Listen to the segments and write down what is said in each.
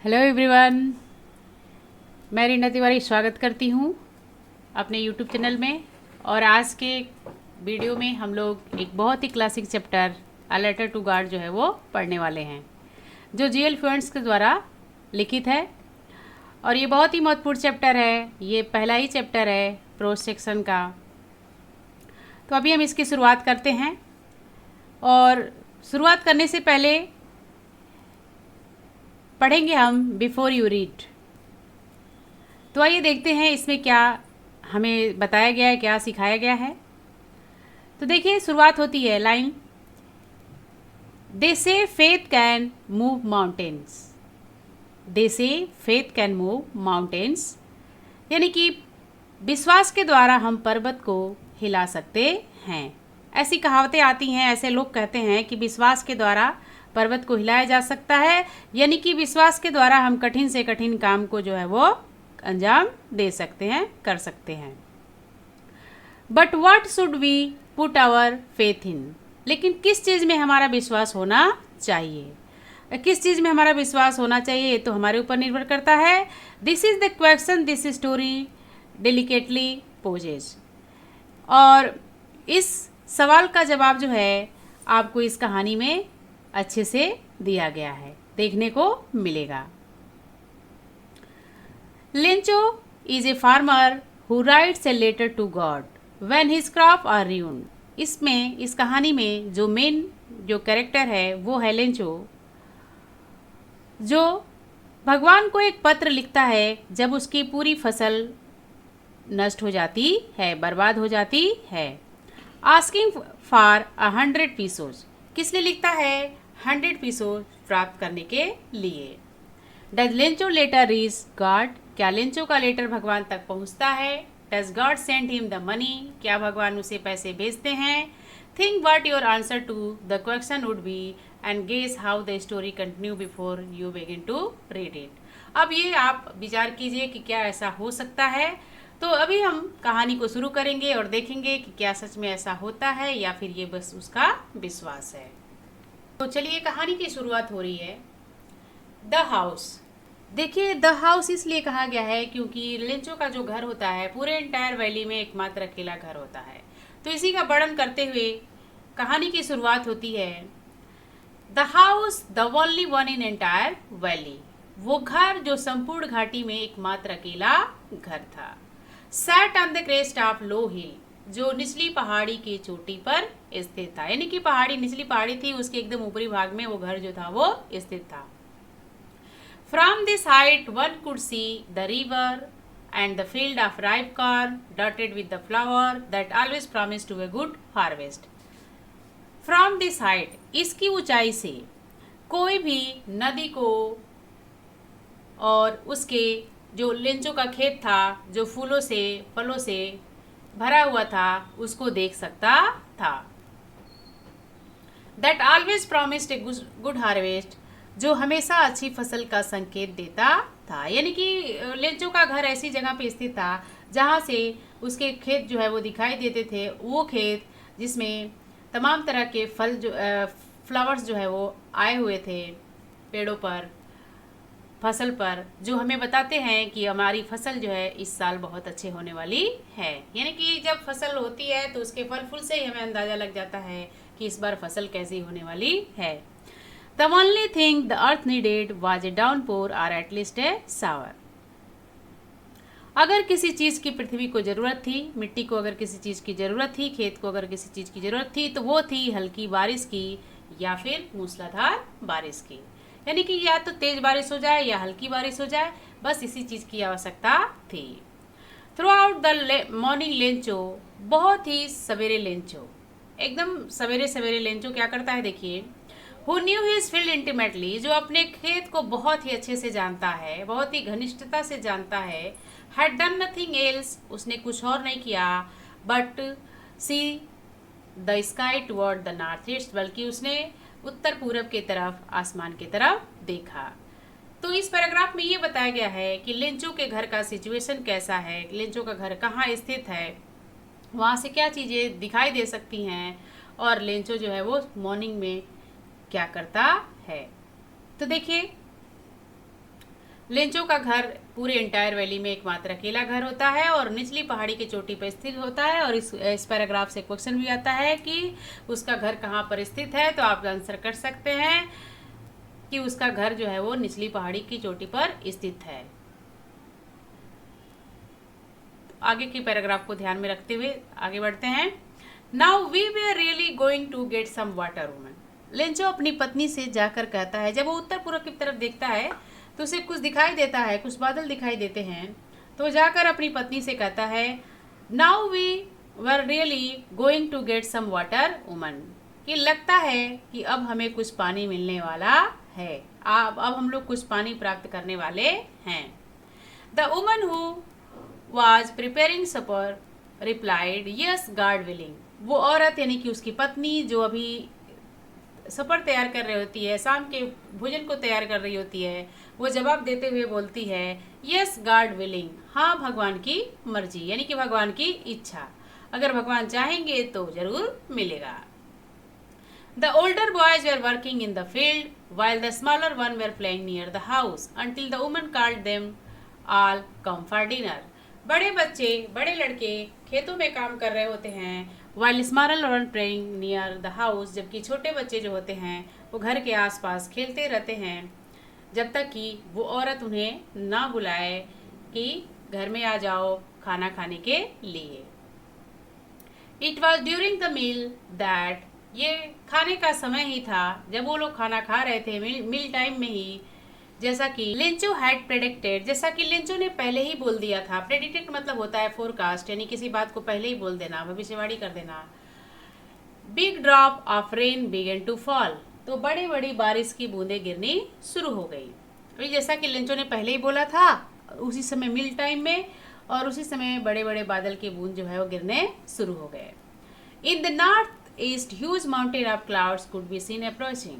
Hello everyone, मैं रीना तिवारी स्वागत करती हूँ अपने यूट्यूब चैनल में। और आज के वीडियो में हम लोग एक बहुत ही classic chapter a letter to God जो है वो पढ़ने वाले हैं, जो जीएल फ्लुएंट्स के द्वारा लिखित है। और ये बहुत ही महत्वपूर्ण चैप्टर है, ये पहला ही चैप्टर है प्रोज सेक्शन का। तो अभी हम इसकी शुरुआत करते हैं। और शुरुआत करने से पहले पढ़ेंगे हम बिफोर यू रीड। तो आइए देखते हैं इसमें क्या हमें बताया गया है, क्या सिखाया गया है। तो देखिए, शुरुआत होती है लाइन, दे से फेथ कैन मूव माउंटेन्स। दे से फेथ कैन मूव माउंटेन्स, यानी कि विश्वास के द्वारा हम पर्वत को हिला सकते हैं। ऐसी कहावतें आती हैं, ऐसे लोग कहते हैं कि विश्वास के द्वारा पर्वत को हिलाया जा सकता है, यानी कि विश्वास के द्वारा हम कठिन से कठिन काम को जो है वो अंजाम दे सकते हैं, कर सकते हैं। But what should we put our faith in, लेकिन किस चीज़ में हमारा विश्वास होना चाहिए, किस चीज़ में हमारा विश्वास होना चाहिए, ये तो हमारे ऊपर निर्भर करता है। This is the question this story delicately poses. और इस सवाल का जवाब जो है आपको इस कहानी में अच्छे से दिया गया है, देखने को मिलेगा। Lencho is a farmer who writes a letter to God when his crop are ruined। इसमें, इस कहानी में जो मेन जो कैरेक्टर है वो है लेंचो, जो भगवान को एक पत्र लिखता है जब उसकी पूरी फसल नष्ट हो जाती है, बर्बाद हो जाती है। आस्किंग फॉर 100 पीसोज, किस लिए लिखता है? 100 पीसोज प्राप्त करने के लिए। Does Lencho letter reach God, क्या लेंचो का लेटर भगवान तक पहुंचता है? Does God send him the money, क्या भगवान उसे पैसे भेजते हैं? Think what your answer to the question would be and guess how the story continue before you begin to read it. अब ये आप विचार कीजिए कि क्या ऐसा हो सकता है। तो अभी हम कहानी को शुरू करेंगे और देखेंगे कि क्या सच में ऐसा होता है या फिर ये बस उसका विश्वास है। तो चलिए, कहानी की शुरुआत हो रही है। The house. देखिए, द हाउस इसलिए कहा गया है क्योंकि लेंचो का जो घर होता है पूरे एंटायर वैली में एकमात्र अकेला घर होता है। तो इसी का वर्णन करते हुए कहानी की शुरुआत होती है। The house the only one in entire valley, वो घर जो संपूर्ण घाटी में एकमात्र अकेला घर था। Sat on the crest of low hill, जो निचली पहाड़ी की चोटी पर स्थित था, यानी कि पहाड़ी, निचली पहाड़ी थी, उसके एकदम ऊपरी भाग में वो घर जो था वो स्थित था। From this height one could see the river and the field of ripe corn dotted with the flower that always promise to a good harvest. From this height, इसकी ऊंचाई से कोई भी नदी को और उसके जो लेंचो का खेत था जो फूलों से, फलों से भरा हुआ था, उसको देख सकता था। That always promised A good harvest, जो हमेशा अच्छी फसल का संकेत देता था, यानी कि लेंचो का घर ऐसी जगह पे स्थित था जहाँ से उसके खेत जो है वो दिखाई देते थे। वो खेत जिसमें तमाम तरह के फल जो फ्लावर्स जो है वो आए हुए थे पेड़ों पर, फसल पर, जो हमें बताते हैं कि हमारी फसल जो है इस साल बहुत अच्छे होने वाली है। यानी कि जब फसल होती है तो उसके फल फूल से ही हमें अंदाजा लग जाता है कि इस बार फसल कैसी होने वाली है। The only thing the earth needed was a downpour और एट लीस्ट ए शावर। अगर किसी चीज़ की पृथ्वी को ज़रूरत थी, मिट्टी को अगर किसी चीज़ की ज़रूरत थी, खेत को अगर किसी चीज़ की ज़रूरत थी, तो वो थी हल्की बारिश की या फिर मूसलाधार बारिश की। यानी कि या तो तेज बारिश हो जाए या हल्की बारिश हो जाए, बस इसी चीज़ की आवश्यकता थी। Through out the morning Lencho, बहुत ही सवेरे लेंचो, एकदम सवेरे सवेरे लेंचो क्या करता है, देखिए। Who knew his field intimately, जो अपने खेत को बहुत ही अच्छे से जानता है, बहुत ही घनिष्ठता से जानता है। हैड डन नथिंग एल्स, उसने कुछ और नहीं किया, but see the sky toward the north east, बल्कि उसने उत्तर पूरब की तरफ, आसमान की तरफ देखा। तो इस पैराग्राफ में ये बताया गया है कि लेंचो के घर का सिचुएशन कैसा है, लेंचो का घर कहाँ स्थित है, वहाँ से क्या चीज़ें दिखाई दे सकती हैं, और लेंचो जो है वो मॉर्निंग में क्या करता है। तो देखिए, लेंचो का घर पूरे एंटायर वैली में एकमात्र अकेला घर होता है और निचली पहाड़ी की चोटी पर स्थित होता है। और इस पैराग्राफ से क्वेश्चन भी आता है कि उसका घर कहाँ पर स्थित है, तो आप आंसर कर सकते हैं कि उसका घर जो है वो निचली पहाड़ी की चोटी पर स्थित है। आगे की पैराग्राफ को ध्यान में रखते हुए आगे बढ़ते हैं। Now we were really going to get some water woman. Lencho अपनी पत्नी से जाकर कहता है, जब वो उत्तर पूर्व की तरफ देखता है तो उसे कुछ दिखाई देता है, कुछ बादल दिखाई देते हैं, तो जाकर अपनी पत्नी से कहता है, now we were really going to get some water woman, कि लगता है कि अब हमें कुछ पानी मिलने वाला है, अब हम लोग कुछ पानी प्राप्त करने वाले हैं। The woman who was preparing supper replied yes God willing। वो औरत यानी कि उसकी पत्नी जो अभी सपर तैयार कर रही होती है, शाम के भोजन को तैयार कर रही होती है, वो जवाब देते हुए बोलती है यस गॉड विलिंग, हाँ भगवान की मर्जी, यानी कि भगवान की इच्छा, अगर भगवान चाहेंगे तो जरूर मिलेगा। The older boys were working in the field while the smaller one were playing near the house until the woman called them all come for dinner। बड़े बच्चे, बड़े लड़के खेतों में काम कर रहे होते हैं, while smaller one playing near the house, जबकि छोटे बच्चे जो होते हैं वो घर के आसपास खेलते रहते हैं, जब तक कि वो औरत उन्हें ना बुलाए कि घर में आ जाओ खाना खाने के लिए। It was during the meal that, ये खाने का समय ही था जब वो लोग खाना खा रहे थे, मील टाइम में ही, जैसा कि लेंचो हैड प्रेडिक्टेड, जैसा कि लेंचो ने पहले ही बोल दिया था। प्रेडिक्टेड मतलब होता है फोरकास्ट, यानी किसी बात को पहले ही बोल देना, भविष्यवाणी कर देना। Big drop of rain began to fall, तो बड़ी बड़ी बारिश की बूंदें गिरनी शुरू हो गई। अभी जैसा कि लेंचो ने पहले ही बोला था, उसी समय मिल टाइम में और उसी समय बड़े बड़े बादल के बूंद जो है वो गिरने शुरू हो गए। In the north east huge mountain of clouds could be seen approaching,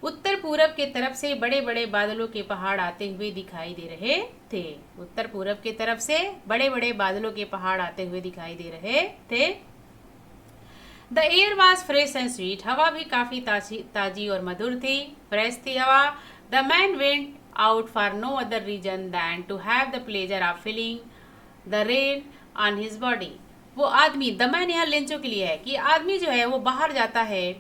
उत्तर पूरब के तरफ से बड़े बड़े बादलों के पहाड़ आते हुए दिखाई दे रहे थे। उत्तर पूरब के तरफ से बड़े बड़े बादलों के पहाड़ आते हुए दिखाई दे रहे थे। The air was fresh and sweet, हवा भी काफी ताजी और मधुर थी, फ्रेश थी हवा। The man went out for no other reason than to have the pleasure of feeling the rain on his body. वो आदमी, द मैन यहाँ लेंचो के लिए है कि आदमी जो है वो बाहर जाता है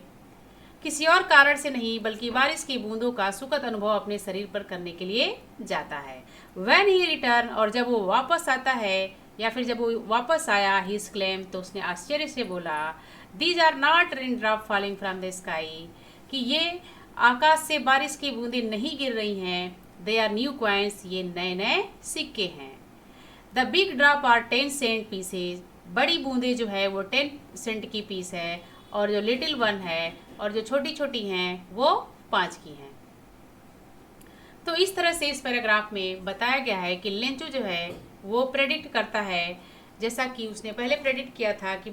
किसी और कारण से नहीं, बल्कि बारिश की बूंदों का सुखद अनुभव अपने शरीर पर करने के लिए जाता है। When he return, और जब वो वापस आता है या फिर जब वो वापस आया, he exclaimed, तो उसने आश्चर्य से बोला, These are not raindrops falling from the sky, कि ये आकाश से बारिश की बूंदें नहीं गिर रही हैं, They are new coins, ये नए नए सिक्के हैं। The big drop are 10 cent pieces, बड़ी बूंदें जो है वो 10 सेंट की पीस है, और जो लिटिल वन है और जो छोटी छोटी हैं वो 5 की हैं। तो इस तरह से इस पैराग्राफ में बताया गया है कि लेंचो जो है वो प्रेडिक्ट करता है, जैसा कि उसने पहले प्रेडिक्ट किया था कि,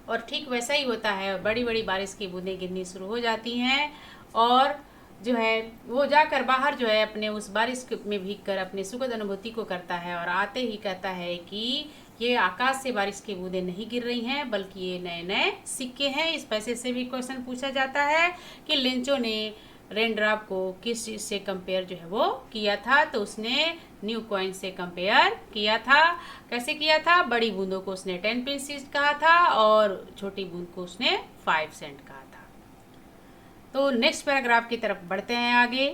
और ठीक वैसा ही होता है, बड़ी बड़ी बारिश की बूंदें गिरनी शुरू हो जाती हैं और जो है वो जाकर बाहर जो है अपने उस बारिश में भीगकर अपने सुखद अनुभूति को करता है, और आते ही कहता है कि ये आकाश से बारिश की बूंदें नहीं गिर रही हैं, बल्कि ये नए नए सिक्के हैं। इस पैसे से भी क्वेश्चन पूछा जाता है कि लेंचो ने रेनड्रॉप को किस चीज़ से कंपेयर जो है वो किया था, तो उसने न्यू कॉइन से कंपेयर किया था। कैसे किया था? बड़ी बूंदों को उसने 10 पीसेस कहा था और छोटी बूंद को उसने 5 सेंट कहा था। तो नेक्स्ट पैराग्राफ की तरफ बढ़ते हैं आगे।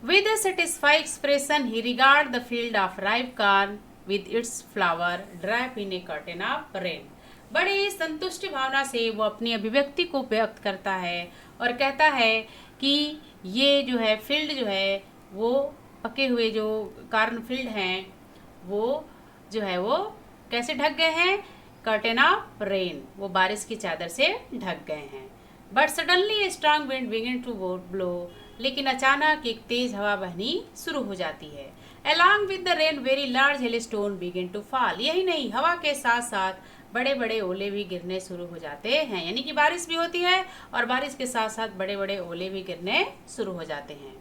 With a satisfied expression he regarded the field of ripe corn with its flower draped in a curtain of rain। बड़े ही संतुष्ट भावना से वो अपनी अभिव्यक्ति को व्यक्त करता है और कहता है कि ये जो है फील्ड जो है वो पके हुए जो कॉर्न फील्ड हैं वो जो है वो कैसे ढक गए हैं? कर्टेन ऑफ रेन, वो बारिश की चादर से ढक गए हैं। But suddenly a strong wind begin to blow, लेकिन अचानक एक तेज हवा बहनी शुरू हो जाती है। Along with the rain, very large hailstone begin to fall। यही नहीं, हवा के साथ साथ बड़े बड़े ओले भी गिरने शुरू हो जाते हैं, यानी कि बारिश भी होती है और बारिश के साथ साथ बड़े बड़े ओले भी गिरने शुरू हो जाते हैं।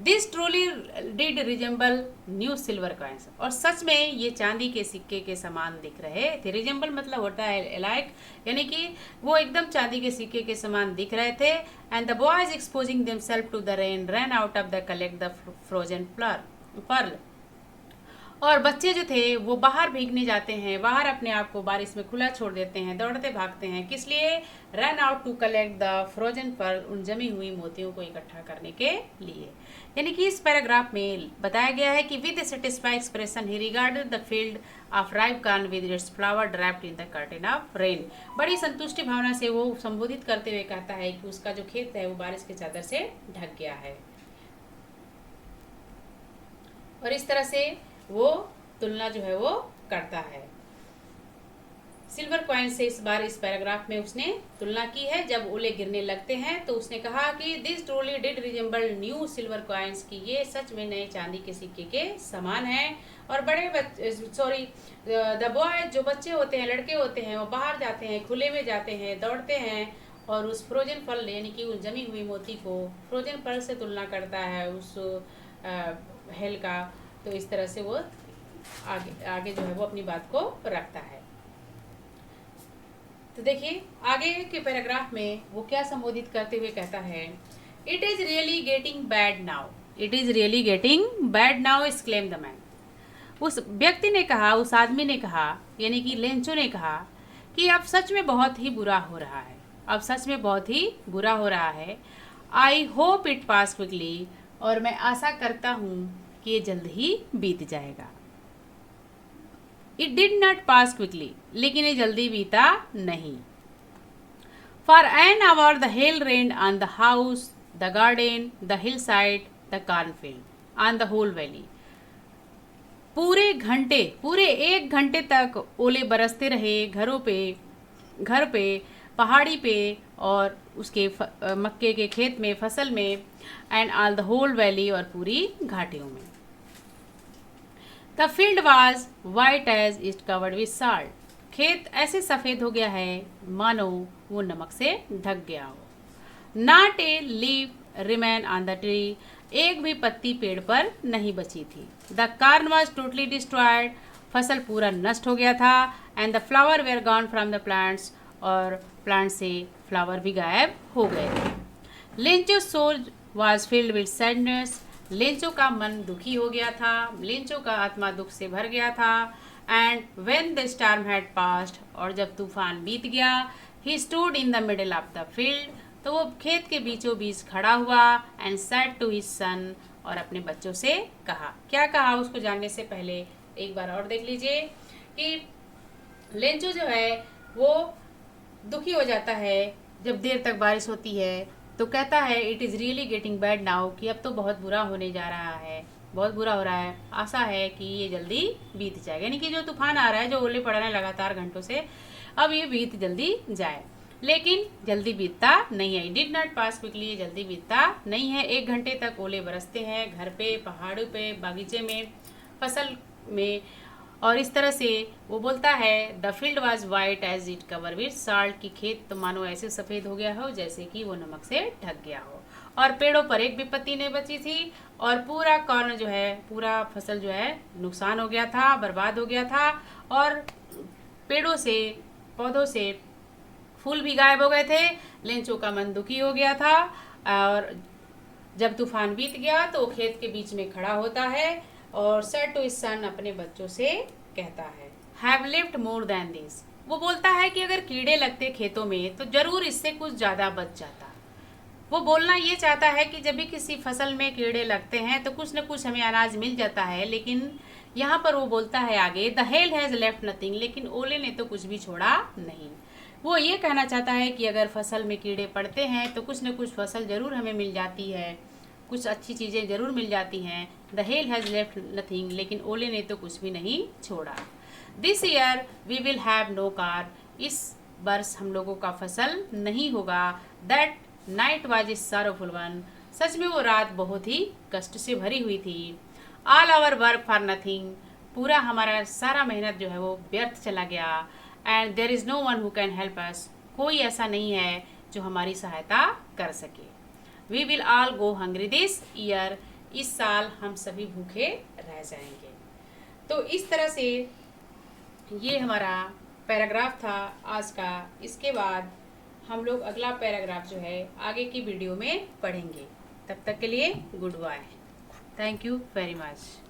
This truly did resemble new silver coins, और सच में ये चांदी के सिक्के के समान दिख रहे थे। रिजेंबल मतलब होता है लाइक, यानी कि वो एकदम चांदी के सिक्के के समान दिख रहे थे। And the boys exposing themselves to the rain run out of the collect the frozen pearl, और बच्चे जो थे वो बाहर भीगने जाते हैं, बाहर अपने आप को बारिश में खुला छोड़ देते हैं, दौड़ते भागते हैं, किस लिए? Run out to collect the frozen pearl, उन जमी हुई मोतियों को इकट्ठा करने के लिए। यानी कि इस पैराग्राफ में बताया गया है कि with satisfied expression he regarded the field of ripe corn with its flower draped in the curtain of rain. बड़ी संतुष्टि भावना से वो संबोधित करते हुए कहता है कि उसका जो खेत है वो बारिश के चादर से ढक गया है। और इस तरह से वो तुलना जो है वो करता है सिल्वर कॉइन से। इस बार इस पैराग्राफ में उसने तुलना की है। जब ओले गिरने लगते हैं तो उसने कहा कि this truly did resemble new silver coins, की ये सच में नए चांदी के सिक्के के समान है। और द बॉय, जो बच्चे होते हैं, लड़के होते हैं, वो बाहर जाते हैं, खुले में जाते हैं, दौड़ते हैं और उस फ्रोजन फल यानी कि उस जमी हुई मोती को फ्रोजन फल से तुलना करता है उस हेल का। तो इस तरह से वो आगे जो है वो अपनी बात को रखता है। तो देखिए आगे के पैराग्राफ में वो क्या संबोधित करते हुए कहता है, it is really getting bad now, it is really getting bad now exclaim the man. उस व्यक्ति ने कहा, उस आदमी ने कहा, यानी कि लेंचो ने कहा कि अब सच में बहुत ही बुरा हो रहा है, अब सच में बहुत ही बुरा हो रहा है। I hope it pass quickly, और मैं आशा करता हूँ कि ये जल्द ही बीत जाएगा। It did not pass quickly, लेकिन ये जल्दी बीता नहीं। For an hour the hail rain on the house, the garden, the hill side, the cornfield, on the whole valley. पूरे 1 घंटे तक ओले बरसते रहे घर पे, पहाड़ी पे और उसके मक्के के खेत में, फसल में, and all the whole valley, और पूरी घाटियों में। The field was white as it covered with salt, खेत ऐसे सफ़ेद हो गया है मानो वो नमक से ढक गया हो। Not a leaf remain on the tree, एक भी पत्ती पेड़ पर नहीं बची थी। The corn was totally destroyed, फसल पूरा नष्ट हो गया था। And the flower were gone from the plants, और प्लांट से फ्लावर भी गायब हो गए थे। Lencho soul was filled with sadness, Lencho का मन दुखी हो गया था, लेंचो का आत्मा दुख से भर गया था। And when the storm had passed, और जब तूफान बीत गया, he stood in the middle of the field, तो वो खेत के बीचों बीच खड़ा हुआ। And said to his son, और अपने बच्चों से कहा। क्या कहा उसको जानने से पहले एक बार और देख लीजिए कि लेंचो जो है वो दुखी हो जाता है जब देर तक बारिश होती है, तो कहता है it is really getting bad now, कि अब तो बहुत बुरा होने जा रहा है, बहुत बुरा हो रहा है, आशा है कि ये जल्दी बीत जाएगा। यानी कि जो तूफान आ रहा है, जो ओले पड़ रहे हैं लगातार घंटों से, अब ये बीत जल्दी जाए। लेकिन जल्दी बीतता नहीं है। डिड नॉट पास क्विकली, ये जल्दी बीतता नहीं है। 1 घंटे तक ओले बरसते हैं घर पे, पहाड़ों पे, बागीचे में, फसल में। और इस तरह से वो बोलता है the field was white as it cover with salt, की खेत तो मानो ऐसे सफ़ेद हो गया हो जैसे कि वो नमक से ढक गया हो। और पेड़ों पर एक भी पत्ती नहीं बची थी, और पूरा कॉर्न जो है, पूरा फसल जो है नुकसान हो गया था, बर्बाद हो गया था। और पेड़ों से, पौधों से फूल भी गायब हो गए थे। लेंचो का मन दुखी हो गया था। और जब तूफान बीत गया तो खेत के बीच में खड़ा होता है और सेड टू हिज सन, अपने बच्चों से कहता है, have lived more than this. वो बोलता है कि अगर कीड़े लगते खेतों में तो जरूर इससे कुछ ज़्यादा बच जाता। वो बोलना ये चाहता है कि जब भी किसी फसल में कीड़े लगते हैं तो कुछ न कुछ हमें अनाज मिल जाता है, लेकिन यहाँ पर वो बोलता है आगे, the hail has left nothing, लेकिन ओले ने तो कुछ भी छोड़ा नहीं। वो ये कहना चाहता है कि अगर फसल में कीड़े पड़ते हैं तो कुछ न कुछ फसल ज़रूर हमें मिल जाती है, कुछ अच्छी चीज़ें ज़रूर मिल जाती हैं। The hail has left nothing, लेकिन ओले ने तो कुछ भी नहीं छोड़ा। This year we will have no corn, इस वर्ष हम लोगों का फसल नहीं होगा। That night was a sorrowful one, सच में वो रात बहुत ही कष्ट से भरी हुई थी। All our work for nothing, पूरा हमारा सारा मेहनत जो है वो व्यर्थ चला गया। And there is no one who can help us, कोई ऐसा नहीं है जो हमारी सहायता कर सके। We will all go hungry this year, इस साल हम सभी भूखे रह जाएंगे। तो इस तरह से ये हमारा पैराग्राफ था आज का। इसके बाद हम लोग अगला पैराग्राफ जो है आगे की वीडियो में पढ़ेंगे। तब तक के लिए goodbye. Thank you very much.